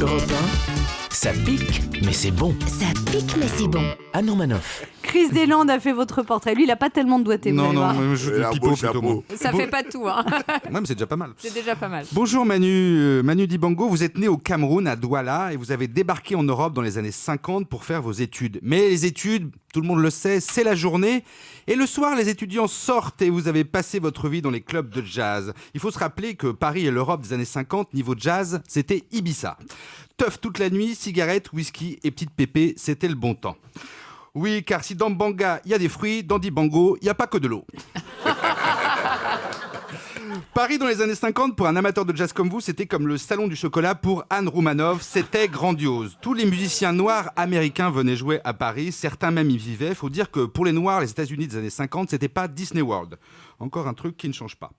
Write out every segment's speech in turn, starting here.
Europe 1, ça pique, mais c'est bon. Ça pique, mais c'est bon. Anne Romanoff. Chris Deslandes a fait votre portrait. Lui, il n'a pas tellement de doigté. Non, vous allez non, voir. moi, je fais du pipeau plutôt. Moi. Ça fait pas tout. Hein. Ouais, mais c'est déjà pas mal. C'est déjà pas mal. Bonjour Manu Dibango, vous êtes né au Cameroun, à Douala, et vous avez débarqué en Europe dans les années 50 pour faire vos études. Mais les études, tout le monde le sait, c'est la journée. Et le soir, les étudiants sortent et vous avez passé votre vie dans les clubs de jazz. Il faut se rappeler que Paris et l'Europe des années 50, niveau jazz, c'était Ibiza. Teuf toute la nuit, cigarettes, whisky et petites pépées, c'était le bon temps. Oui, car si dans Banga, il y a des fruits, dans Dibango, il n'y a pas que de l'eau. Paris dans les années 50, pour un amateur de jazz comme vous, c'était comme le salon du chocolat pour Anne Romanoff. C'était grandiose. Tous les musiciens noirs américains venaient jouer à Paris. Certains même y vivaient. Il faut dire que pour les noirs, les États-Unis des années 50, c'était pas Disney World. Encore un truc qui ne change pas.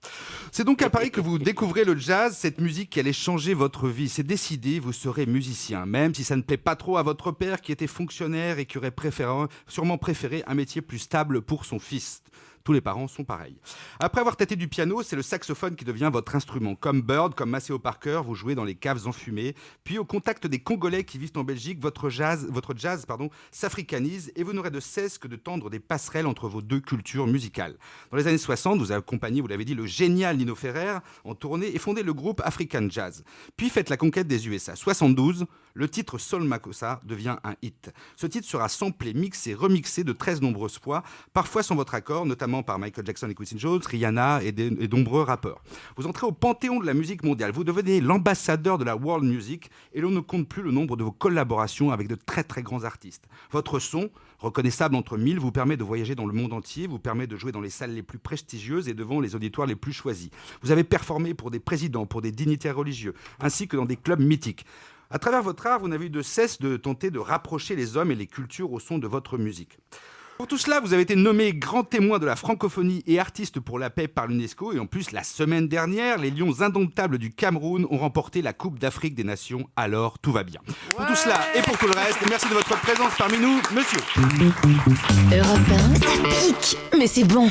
C'est donc à Paris que vous découvrez le jazz, cette musique qui allait changer votre vie. C'est décidé, vous serez musicien, même si ça ne plaît pas trop à votre père qui était fonctionnaire et qui aurait sûrement préféré un métier plus stable pour son fils. Tous les parents sont pareils. Après avoir tâté du piano, c'est le saxophone qui devient votre instrument. Comme Bird, comme Maceo Parker, vous jouez dans les caves enfumées. Puis au contact des Congolais qui vivent en Belgique, votre jazz s'africanise et vous n'aurez de cesse que de tendre des passerelles entre vos deux cultures musicales. Dans les années 60, vous avez accompagné, vous l'avez dit, le génial Nino Ferrer en tournée et fondé le groupe African Jazz. Puis faites la conquête des USA. 72, le titre Sol Makossa devient un hit. Ce titre sera samplé, mixé, remixé de 13 nombreuses fois, parfois sans votre accord, notamment par Michael Jackson et Quincy Jones, Rihanna et de nombreux rappeurs. Vous entrez au panthéon de la musique mondiale, vous devenez l'ambassadeur de la world music et l'on ne compte plus le nombre de vos collaborations avec de très très grands artistes. Votre son, reconnaissable entre mille, vous permet de voyager dans le monde entier, vous permet de jouer dans les salles les plus prestigieuses et devant les auditoires les plus choisis. Vous avez performé pour des présidents, pour des dignitaires religieux, ainsi que dans des clubs mythiques. À travers votre art, vous n'avez eu de cesse de tenter de rapprocher les hommes et les cultures au son de votre musique. Pour tout cela, vous avez été nommé grand témoin de la francophonie et artiste pour la paix par l'UNESCO. Et en plus, la semaine dernière, les Lions indomptables du Cameroun ont remporté la Coupe d'Afrique des Nations. Alors, tout va bien. Pour tout cela et pour tout le reste, merci de votre présence parmi nous, monsieur. Europe 1, ça pique, mais c'est bon.